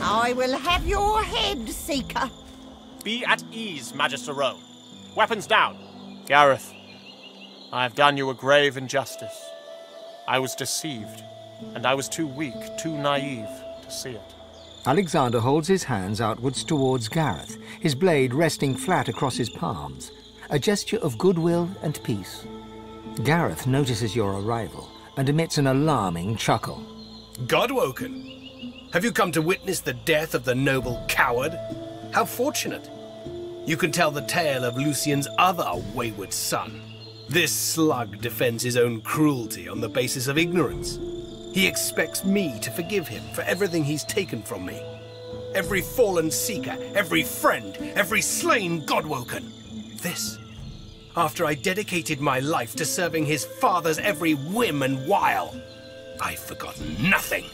I will have your head, Seeker. Be at ease, Magister Rowe. Weapons down. Gareth, I have done you a grave injustice. I was deceived, and I was too weak, too naive to see it. Alexander holds his hands outwards towards Gareth, his blade resting flat across his palms, a gesture of goodwill and peace. Gareth notices your arrival and emits an alarming chuckle. Godwoken, have you come to witness the death of the noble coward? How fortunate. You can tell the tale of Lucien's other wayward son. This slug defends his own cruelty on the basis of ignorance. He expects me to forgive him for everything he's taken from me. Every fallen seeker, every friend, every slain Godwoken. This, after I dedicated my life to serving his father's every whim and wile. I've forgotten nothing.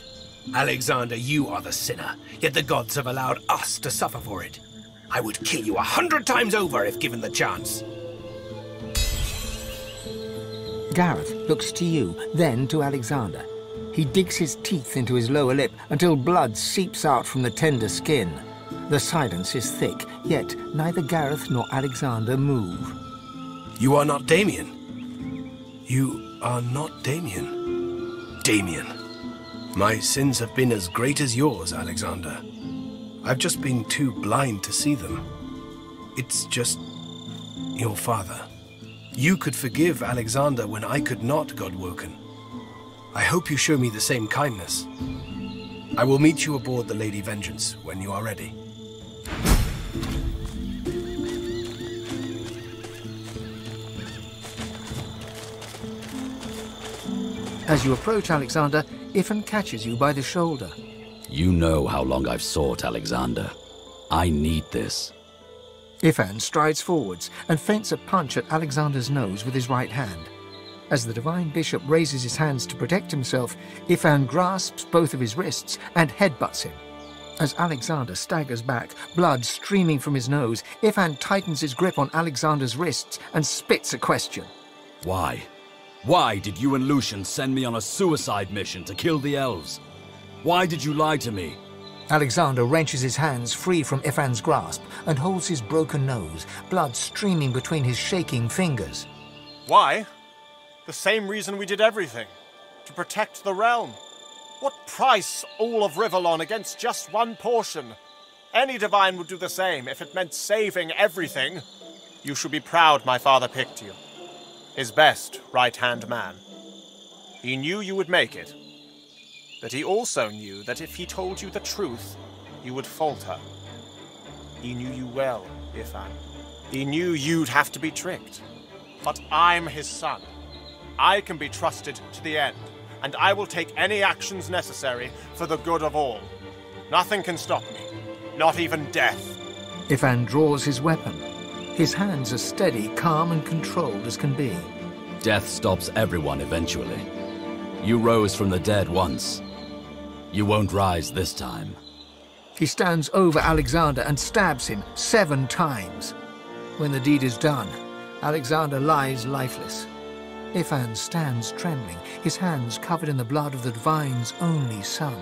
Alexander, you are the sinner, yet the gods have allowed us to suffer for it. I would kill you 100 times over if given the chance. Gareth looks to you, then to Alexander. He digs his teeth into his lower lip until blood seeps out from the tender skin. The silence is thick, yet neither Gareth nor Alexander move. You are not Damien. You are not Damien. Damien. My sins have been as great as yours, Alexander. I've just been too blind to see them. It's just your father. You could forgive Alexander when I could not, Godwoken. I hope you show me the same kindness. I will meet you aboard the Lady Vengeance when you are ready. As you approach Alexander, Ifan catches you by the shoulder. You know how long I've sought Alexander. I need this. Ifan strides forwards and feints a punch at Alexander's nose with his right hand. As the Divine Bishop raises his hands to protect himself, Ifan grasps both of his wrists and headbutts him. As Alexander staggers back, blood streaming from his nose, Ifan tightens his grip on Alexander's wrists and spits a question. Why? Why did you and Lucien send me on a suicide mission to kill the elves? Why did you lie to me? Alexander wrenches his hands free from Ifan's grasp and holds his broken nose, blood streaming between his shaking fingers. Why? The same reason we did everything. To protect the realm. What price all of Rivellon against just one portion? Any divine would do the same if it meant saving everything. You should be proud my father picked you. His best right-hand man. He knew you would make it. But he also knew that if he told you the truth, you would falter. He knew you well, Ifan. He knew you'd have to be tricked. But I'm his son. I can be trusted to the end, and I will take any actions necessary for the good of all. Nothing can stop me, not even death. Ifan draws his weapon. His hands are steady, calm and controlled as can be. Death stops everyone eventually. You rose from the dead once. You won't rise this time. He stands over Alexander and stabs him 7 times. When the deed is done, Alexander lies lifeless. Ifan stands trembling, his hands covered in the blood of the Divine's only son.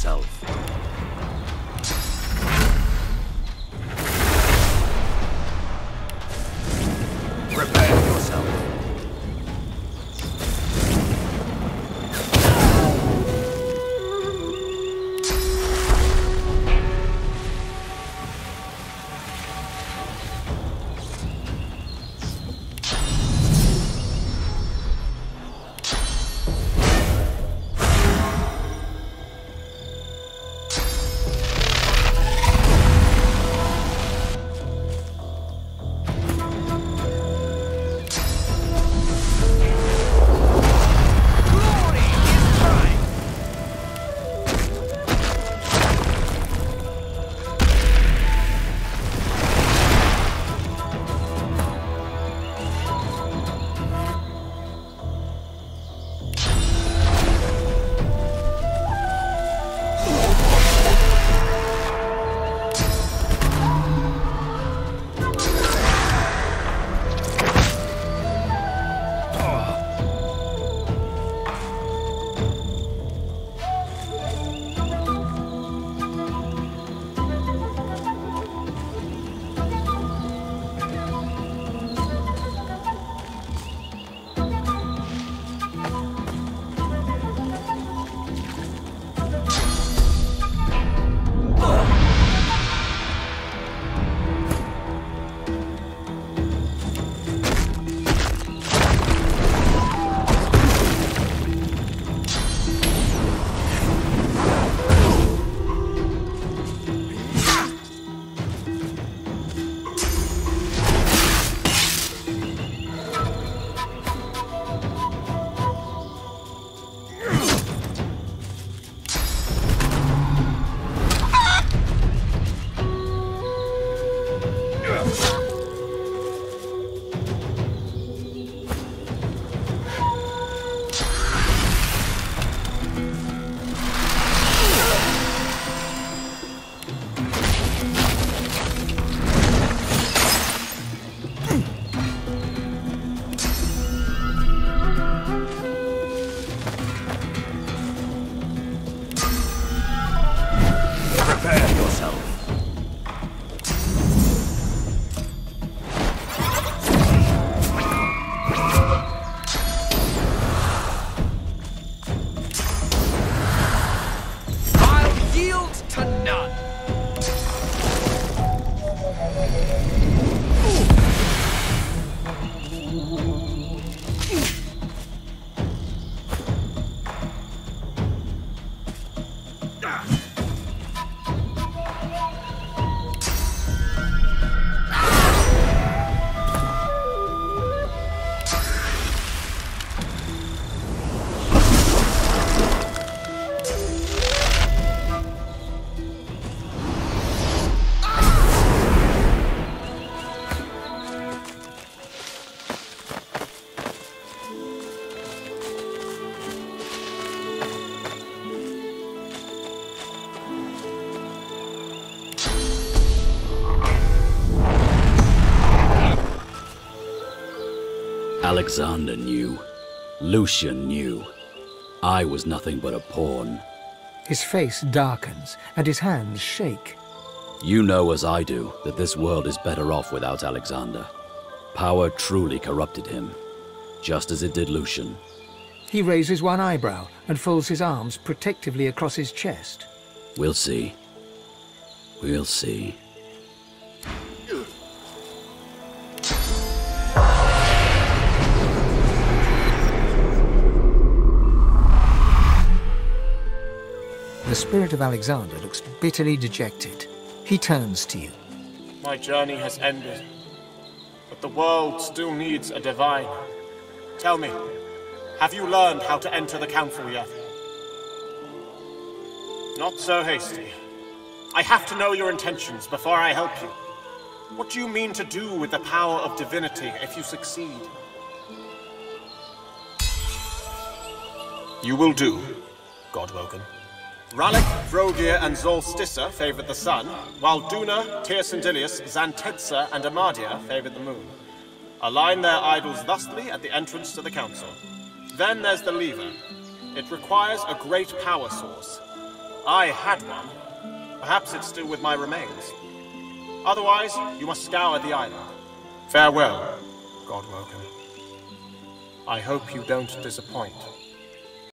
yourself. Prepare yourself. Alexander knew. Lucian knew. I was nothing but a pawn. His face darkens, and his hands shake. You know as I do that this world is better off without Alexander. Power truly corrupted him, just as it did Lucian. He raises one eyebrow and folds his arms protectively across his chest. We'll see. We'll see. The spirit of Alexander looks bitterly dejected. He turns to you. My journey has ended, but the world still needs a divine. Tell me, have you learned how to enter the council yet? Not so hasty. I have to know your intentions before I help you. What do you mean to do with the power of divinity if you succeed? You will do, Godwoken. Rallic, Vrogir, and Zolstissa favored the sun, while Duna, Tyrsendilius, Xantedsa, and Amadia favored the moon. Align their idols thusly at the entrance to the council. Then there's the lever. It requires a great power source. I had one. Perhaps it's still with my remains. Otherwise, you must scour the island. Farewell, Godwoken. I hope you don't disappoint.